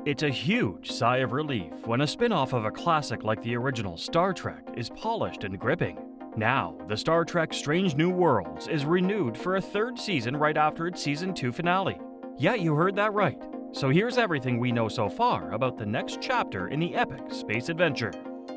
It's a huge sigh of relief when a spin-off of a classic like the original Star Trek is polished and gripping. Now, the Star Trek Strange New Worlds is renewed for a third season right after its Season 2 finale. Yeah, you heard that right. So here's everything we know so far about the next chapter in the epic space adventure.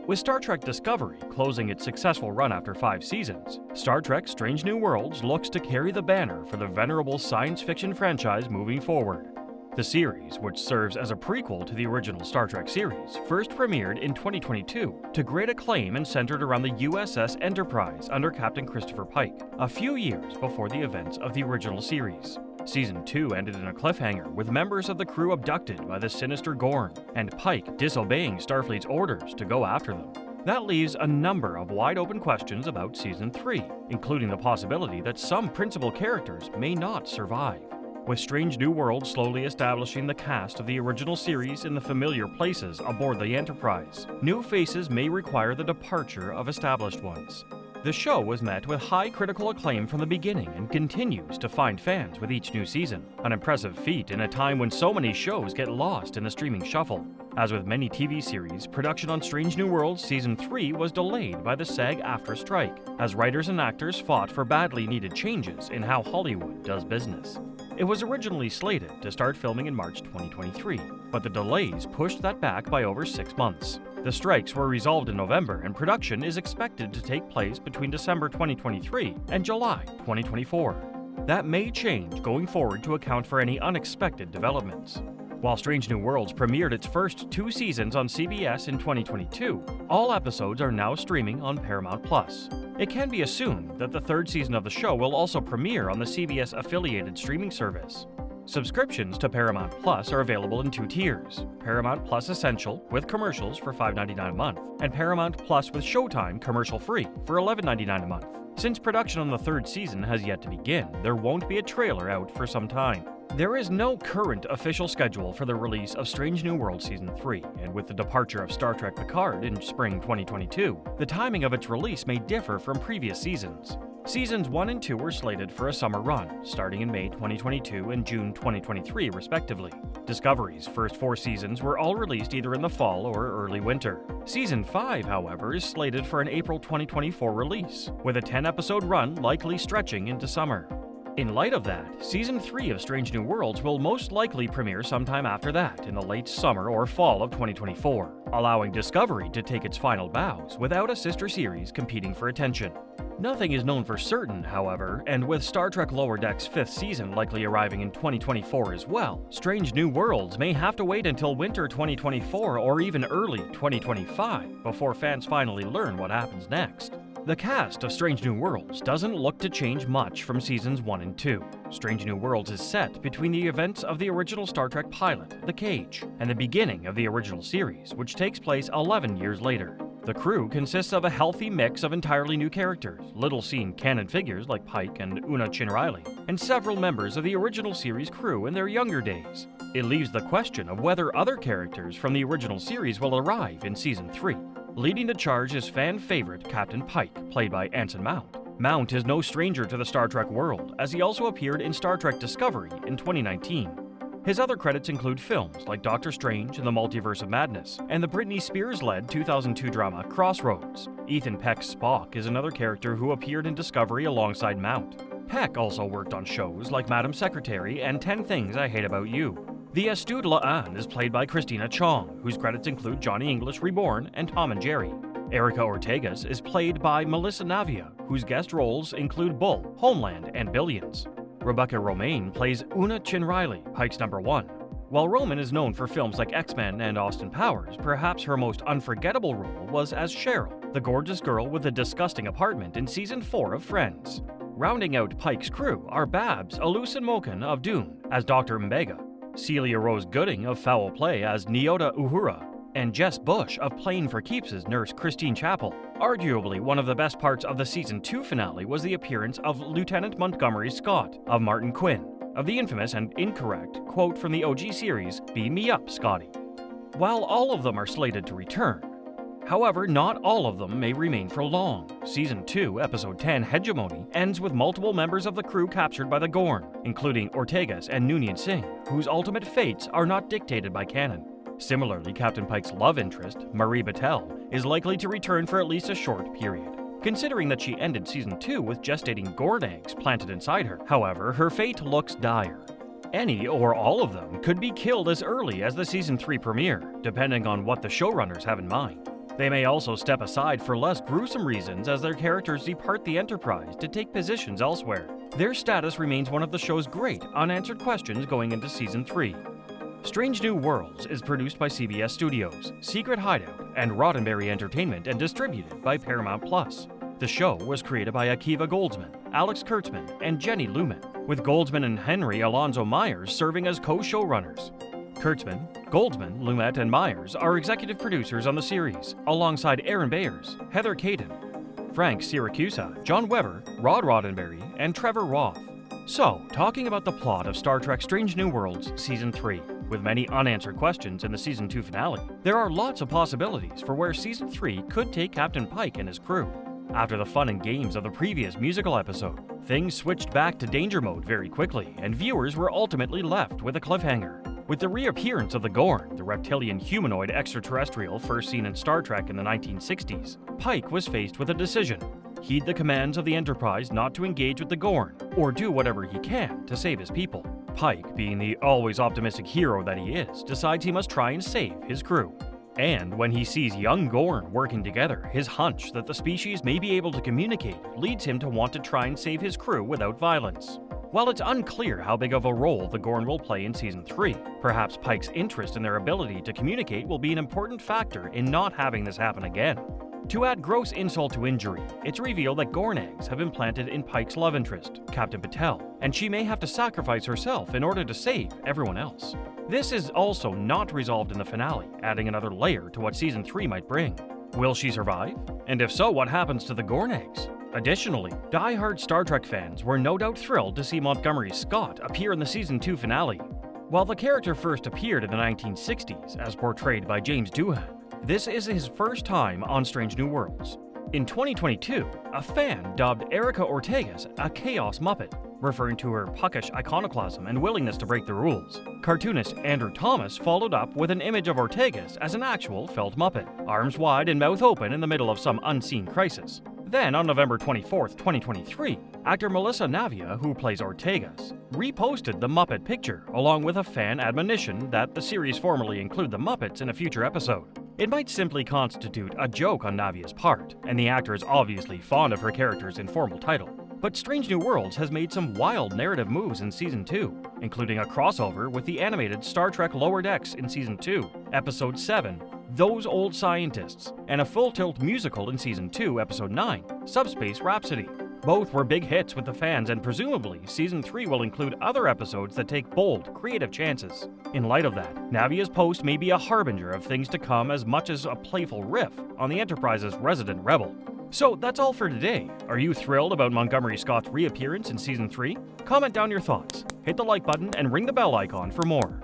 With Star Trek Discovery closing its successful run after 5 seasons, Star Trek Strange New Worlds looks to carry the banner for the venerable science fiction franchise moving forward. The series, which serves as a prequel to the original Star Trek series, first premiered in 2022 to great acclaim and centered around the USS Enterprise under Captain Christopher Pike, a few years before the events of the original series. Season 2 ended in a cliffhanger with members of the crew abducted by the sinister Gorn, and Pike disobeying Starfleet's orders to go after them. That leaves a number of wide-open questions about Season 3, including the possibility that some principal characters may not survive. With Strange New Worlds slowly establishing the cast of the original series in the familiar places aboard the Enterprise, new faces may require the departure of established ones. The show was met with high critical acclaim from the beginning and continues to find fans with each new season, an impressive feat in a time when so many shows get lost in the streaming shuffle. As with many TV series, production on Strange New Worlds Season 3 was delayed by the SAG-AFTRA strike, as writers and actors fought for badly needed changes in how Hollywood does business. It was originally slated to start filming in March 2023, but the delays pushed that back by over 6 months. The strikes were resolved in November, and production is expected to take place between December 2023 and July 2024. That may change going forward to account for any unexpected developments. While Strange New Worlds premiered its first 2 seasons on CBS in 2022, all episodes are now streaming on Paramount+. It can be assumed that the 3rd season of the show will also premiere on the CBS-affiliated streaming service. Subscriptions to Paramount Plus are available in 2 tiers: Paramount Plus Essential with commercials for $5.99 a month, and Paramount Plus with Showtime commercial-free for $11.99 a month. Since production on the 3rd season has yet to begin, there won't be a trailer out for some time. There is no current official schedule for the release of Strange New Worlds Season 3, and with the departure of Star Trek Picard in spring 2022, the timing of its release may differ from previous seasons. Seasons 1 and 2 were slated for a summer run, starting in May 2022 and June 2023 respectively. Discovery's first 4 seasons were all released either in the fall or early winter. Season 5, however, is slated for an April 2024 release, with a 10-episode run likely stretching into summer. In light of that, Season 3 of Strange New Worlds will most likely premiere sometime after that, in the late summer or fall of 2024, allowing Discovery to take its final bows without a sister series competing for attention. Nothing is known for certain, however, and with Star Trek Lower Deck's 5th season likely arriving in 2024 as well, Strange New Worlds may have to wait until winter 2024 or even early 2025 before fans finally learn what happens next. The cast of Strange New Worlds doesn't look to change much from Seasons 1 and 2. Strange New Worlds is set between the events of the original Star Trek pilot, The Cage, and the beginning of the original series, which takes place 11 years later. The crew consists of a healthy mix of entirely new characters, little-seen canon figures like Pike and Una Chin-Riley, and several members of the original series crew in their younger days. It leaves the question of whether other characters from the original series will arrive in Season 3. Leading the charge is fan favorite Captain Pike, played by Anson Mount. Mount is no stranger to the Star Trek world, as he also appeared in Star Trek Discovery in 2019. His other credits include films like Doctor Strange and the Multiverse of Madness, and the Britney Spears-led 2002 drama Crossroads. Ethan Peck's Spock is another character who appeared in Discovery alongside Mount. Peck also worked on shows like Madam Secretary and 10 Things I Hate About You. The astute La'an is played by Christina Chong, whose credits include Johnny English Reborn and Tom and Jerry. Erica Ortegas is played by Melissa Navia, whose guest roles include Bull, Homeland, and Billions. Rebecca Romaine plays Una Chin-Riley, Pike's number 1. While Roman is known for films like X-Men and Austin Powers, perhaps her most unforgettable role was as Cheryl, the gorgeous girl with a disgusting apartment in Season 4 of Friends. Rounding out Pike's crew are Babs Olusanmoken of Dune as Dr. Mbega, Celia Rose Gooding of Foul Play as Nyota Uhura, and Jess Bush of Playing for Keeps' nurse Christine Chappell. Arguably, one of the best parts of the Season 2 finale was the appearance of Lieutenant Montgomery Scott of Martin Quinn, of the infamous and incorrect quote from the OG series, "Beam me up, Scotty." While all of them are slated to return, however, not all of them may remain for long. Season 2, Episode 10, Hegemony, ends with multiple members of the crew captured by the Gorn, including Ortegas and Noonien Singh, whose ultimate fates are not dictated by canon. Similarly, Captain Pike's love interest, Marie Battelle, is likely to return for at least a short period. Considering that she ended Season 2 with gestating Gorn eggs planted inside her, however, her fate looks dire. Any or all of them could be killed as early as the Season 3 premiere, depending on what the showrunners have in mind. They may also step aside for less gruesome reasons as their characters depart the Enterprise to take positions elsewhere. Their status remains one of the show's great unanswered questions going into Season 3. Strange New Worlds is produced by CBS Studios, Secret Hideout, and Roddenberry Entertainment and distributed by Paramount+. The show was created by Akiva Goldsman, Alex Kurtzman, and Jenny Lumen, with Goldsman and Henry Alonzo Myers serving as co-showrunners. Kurtzman, Goldsman, Lumet, and Myers are executive producers on the series, alongside Aaron Bayers, Heather Caden, Frank Siracusa, John Weber, Rod Roddenberry, and Trevor Roth. So, talking about the plot of Star Trek Strange New Worlds Season 3, with many unanswered questions in the Season 2 finale, there are lots of possibilities for where Season 3 could take Captain Pike and his crew. After the fun and games of the previous musical episode, things switched back to danger mode very quickly, and viewers were ultimately left with a cliffhanger. With the reappearance of the Gorn, the reptilian humanoid extraterrestrial first seen in Star Trek in the 1960s, Pike was faced with a decision: heed the commands of the Enterprise not to engage with the Gorn, or do whatever he can to save his people. Pike, being the always optimistic hero that he is, decides he must try and save his crew. And when he sees young Gorn working together, his hunch that the species may be able to communicate leads him to want to try and save his crew without violence. While it's unclear how big of a role the Gorn will play in Season 3, perhaps Pike's interest in their ability to communicate will be an important factor in not having this happen again. To add gross insult to injury, it's revealed that Gorn eggs have been planted in Pike's love interest, Captain Battelle, and she may have to sacrifice herself in order to save everyone else. This is also not resolved in the finale, adding another layer to what Season 3 might bring. Will she survive? And if so, what happens to the Gorn eggs? Additionally, die-hard Star Trek fans were no doubt thrilled to see Montgomery Scott appear in the Season 2 finale. While the character first appeared in the 1960s as portrayed by James Doohan, this is his first time on Strange New Worlds. In 2022, a fan dubbed Erica Ortegas a Chaos Muppet, referring to her puckish iconoclasm and willingness to break the rules. Cartoonist Andrew Thomas followed up with an image of Ortegas as an actual felt Muppet, arms wide and mouth open in the middle of some unseen crisis. Then, on November 24, 2023, actor Melissa Navia, who plays Ortegas, reposted the Muppet picture, along with a fan admonition that the series formally include the Muppets in a future episode. It might simply constitute a joke on Navia's part, and the actor is obviously fond of her character's informal title. But Strange New Worlds has made some wild narrative moves in Season 2, including a crossover with the animated Star Trek Lower Decks in Season 2, Episode 7, Those Old Scientists, and a full-tilt musical in Season 2, Episode 9, Subspace Rhapsody. Both were big hits with the fans, and presumably, Season 3 will include other episodes that take bold, creative chances. In light of that, Navia's post may be a harbinger of things to come as much as a playful riff on the Enterprise's resident rebel. So that's all for today. Are you thrilled about Montgomery Scott's reappearance in Season 3? Comment down your thoughts, hit the like button, and ring the bell icon for more.